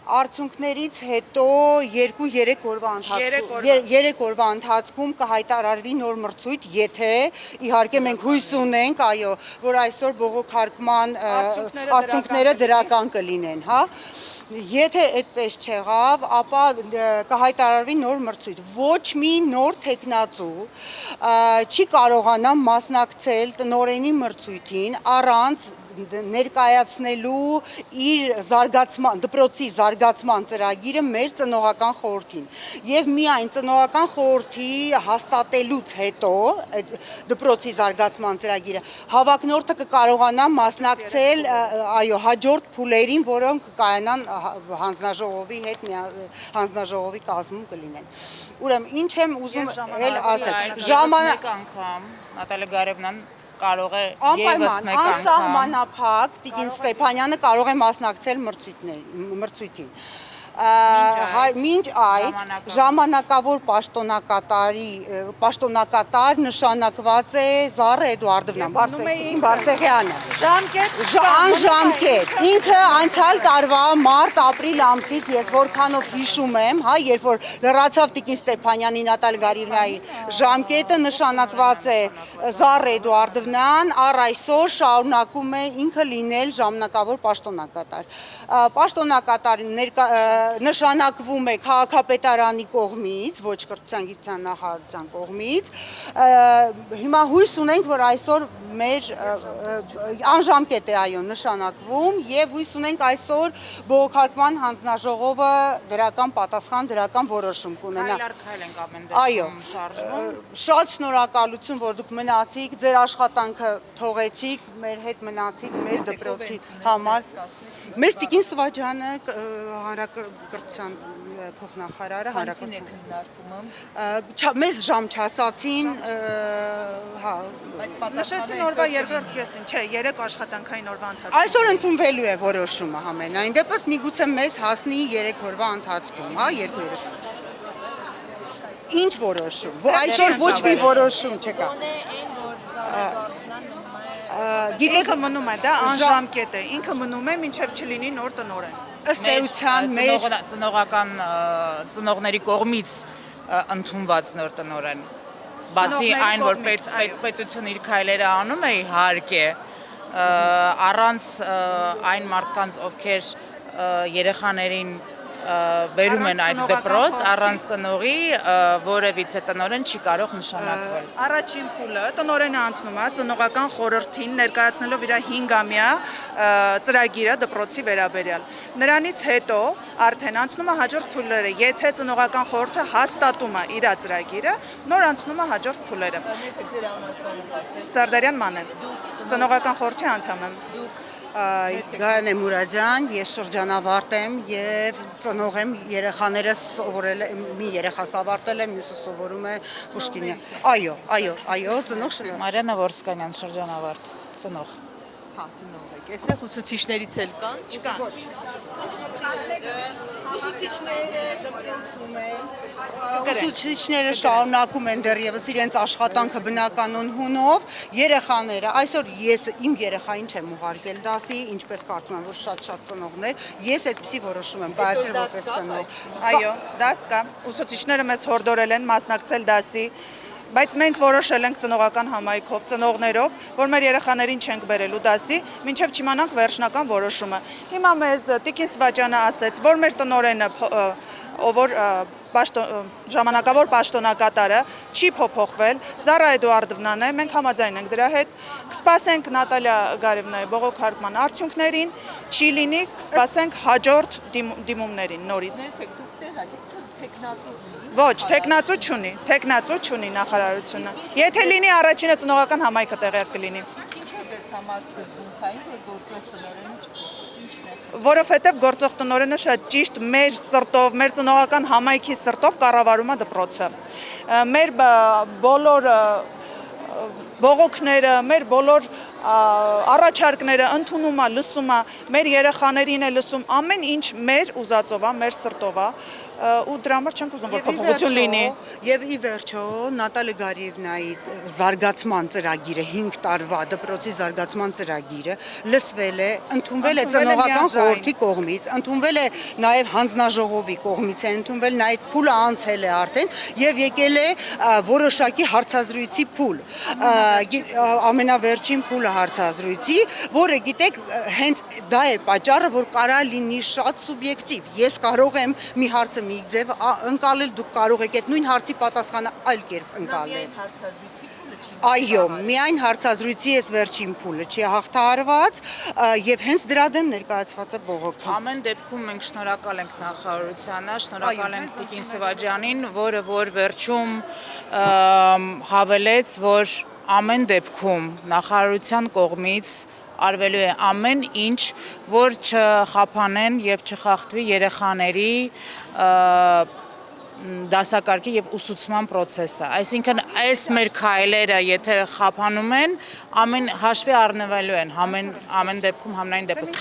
Արդյունքներից հետո 2-3 օրվա ընթացքում կհայտարարվի նոր մրցույթ, եթե իհարկե մենք հույս ունենք, այո, որ այսօր բողոքարկման արդյունքները դրական կլինեն, հա։ Եթե այդպես չեղավ, ապա կհայտարարվի նոր մրցույթ։ Ոչ մի նոր թեկնածու չի կարողանա մասնակցել տնօրենի մրցույթին առանց ներկայացնելու իր դպրոցի զարգացման ծրագիրը մեր ծնողական խորհրդին։ Եվ միայն ծնողական խորհրդի հաստատելուց հետո այդ դպրոցի զարգացման ծրագիրը հավակնորդը կկարողանա մասնակցել այո հաջորդ փուլերին, որոնք կայանան հանձնաժողովի հետ հանձնաժողովի կազմում կլինեն։ Ուրեմն ինչ եմ ուզում էլ ասել, ժամանակ անգամ Նատալիա Գարևնան կարող է եւս մեկ անգամ անսահմանափակ Տիկին Ստեփանյանը կարող է մասնակցել մրցույթին։ Մինչ այդ ժամանակավոր պաշտոնակատար նշանակված է Զառա Էդուարդովնան Բարսեղյանը։ Անժամկետ։ Ինքը անցյալ տարվա մարտ-ապրիլ ամսից ես որքանով հիշում եմ, հա, երբ որ լրացավ Տիկին Ստեփանյանի Նատալիա Գարիևնայի ժամկետը նշանակված է Զառա Էդուարդովնան, առ այսօր շարունակում է ինքը լինել ժամանակավոր պաշտոնակատար։ Պաշտոնակատար նշանակվում է քաղաքապետարանի կողմից, ոչ կրթության գիտության նախարարության կողմից։ Հիմա հույս ունենք, որ այսօր մեր անժամկետ է այո նշանակվում եւ հույս ունենք այսօր բողոքարկման հանձնաժողովը դրական պատասխան, դրական որոշում կունենա։ Այո, շատ շնորհակալություն, որ դուք մնացիք, ձեր աշխատանքը թողեցիք, մեր հետ մնացիք, մեր դպրոցի համար։ Մեզ Տիկին Սվաջյանը հանրակրթության փոխնախարարը հանրակրթության մեզ ժամ չասացին, հա, նշեցին օրվա երկրորդ կեսին, չէ, 3 աշխատանքային օրվա ընթացքում։ Այսօր ընդունվելու է որոշումը համենայն դեպս միգուցե մեզ հասնի 3 օրվա ընթացքում, հա, 2-3։ Ինչ որոշում։ Այսօր ոչ մի որոշում չկա։ Ինքը մնում է, դա անժամկետ է, ինքը մնում է մինչև չլինի նոր տնօրեն։ Ըստ էության մեր ծնողական ծնողների կողմից ընդունված նոր տնօրեն, բացի այն, որ պետությունը իր քայլերը անում է իհարկե, առանց այն մարդկանց, ովքեր երեխաներին բերում են այդ դպրոց, առանց ծնողի որևիցե տնօրեն չի կարող նշանակվել։ Առաջին փուլը տնօրենը անցնում է ծնողական խորհրդին ներկայացնելով իր 5-ամյա ծրագիրը դպրոցի վերաբերյալ։ Նրանից հետո արդեն անցնում է հաջորդ փուլերը, եթե ծնողական խորհուրդը հաստատում է իր ծրագիրը, նոր անցնում է հաջորդ փուլերը։ Սարդարյան Մանեն, ծնողական խորհրդի անդամ եմ։ Գայանե Մուրադյան, ես շրջանավարտ եմ եւ ծնող եմ, երեխաներս սովորել եմ, մի երեխաս ավարտել է, մյուսը սովորում է Պուշկինի։ Այո, ծնող շրջան։ Մարիաննա Որսկանյան, շրջանավարտ, ծնող։ Հա, ծնող եք։ Այստեղ ուսուցիչներից էլ կան։ Չկան։ Ուսուցիչները դպրոցում են, ուսուցիչները շարունակում են դեռևս իրենց աշխատանքը բնականon հունով, երեխաները, այսօր ես իմ երեխային չեմ ուղարկել դասի, ինչպես կարծում եմ, որ շատ ծնողներ, ես այդպիսի որոշում եմ կայացրել որպես ծնող։ Այո, դաս կա, ուսուցիչները մեզ հորդորել են մասնակցել դասի, բայց մենք որոշել ենք ծնողական համայնքով, ծնողներով, որ մեր երեխաներին չենք բերելու դասի, մինչև չիմանանք վերջնական որոշումը։ Հիմա մեզ Տիկին Սվաջյանը ասեց, որ մեր տնօրենը, որ ժամանակավոր պաշտոնակատարը չի փոփոխվել, Զառա Էդուարդովնան է, մենք համաձայն ենք դրա հետ, կսպասենք Նատալիա Գարիևնայի բողոքարկման արդյունքներին, չի լինի, կսպասենք հաջորդ դիմումներին նորից։ Ոչ, թեկնածու չունի նախարարությունը։ Եթե լինի առաջինը ծնողական համայնքը տեղյակ կլինի։ Իսկ ինչու է ձեզ համար սկզբունքային, որ գործող տնօրենը չկա։ Ինչն է։ Որովհետև գործող տնօրենը շատ ճիշտ մեր սրտով, մեր ծնողական համայնքի սրտով կառավարում է դպրոցը։ Մեր բոլոր բողոքները, մեր բոլոր առաջարկները ընդունում է, լսում է, մեր երեխաներին է լսում, ամեն ինչ մեր ուզածով է, մեր սրտով է, ու դրա համար չենք ուզում, որ փոփոխություն լինի։ Եվ ի վերջո Նատալի Գարիևնայի զարգացման ծրագիրը 5 տարվա դպրոցի զարգացման ծրագիրը լսվել է, ընդունվել է ծնողական խորհրդի կողմից, ընդունվել է նաև հանձնաժողովի կողմից է ընդունվել, նա այդ փուլը անցել է արդեն եւ եկել է որոշակի հարցազրույցի փուլ։ Ամենավերջին փուլը հարցազրույցի, որը գիտեք, հենց դա է պատճառը, որ կարա լինի շատ սուբյեկտիվ։ Ես կարող եմ մի հարցը մի ձև ընկալել, դուք կարող եք այդ նույն հարցի պատասխանը այլ կերպ ընկալել։ Հարցազրույցի փուլը չի։ Այո, միայն հարցազրույցի այս վերջին փուլը չի հաղթահարված եւ հենց դրա դեմ ներկայացված է բողոքը։ Ամեն դեպքում մենք շնորհակալ ենք նախարարությանը, շնորհակալ ենք Տիկին Սևաջյանին, որը որ վերջում հավելեց, որ ամեն դեպքում նախարարության կողմից արվելու է ամեն ինչ, որ չխափանեն եւ չխախտվի երեխաների դասակարգի եւ ուսուցման process-ը։ Այսինքն այս մեր քայլերը, եթե խափանում են, ամեն հաշվի առնվելու են, ամեն դեպքում համենայն դեպս։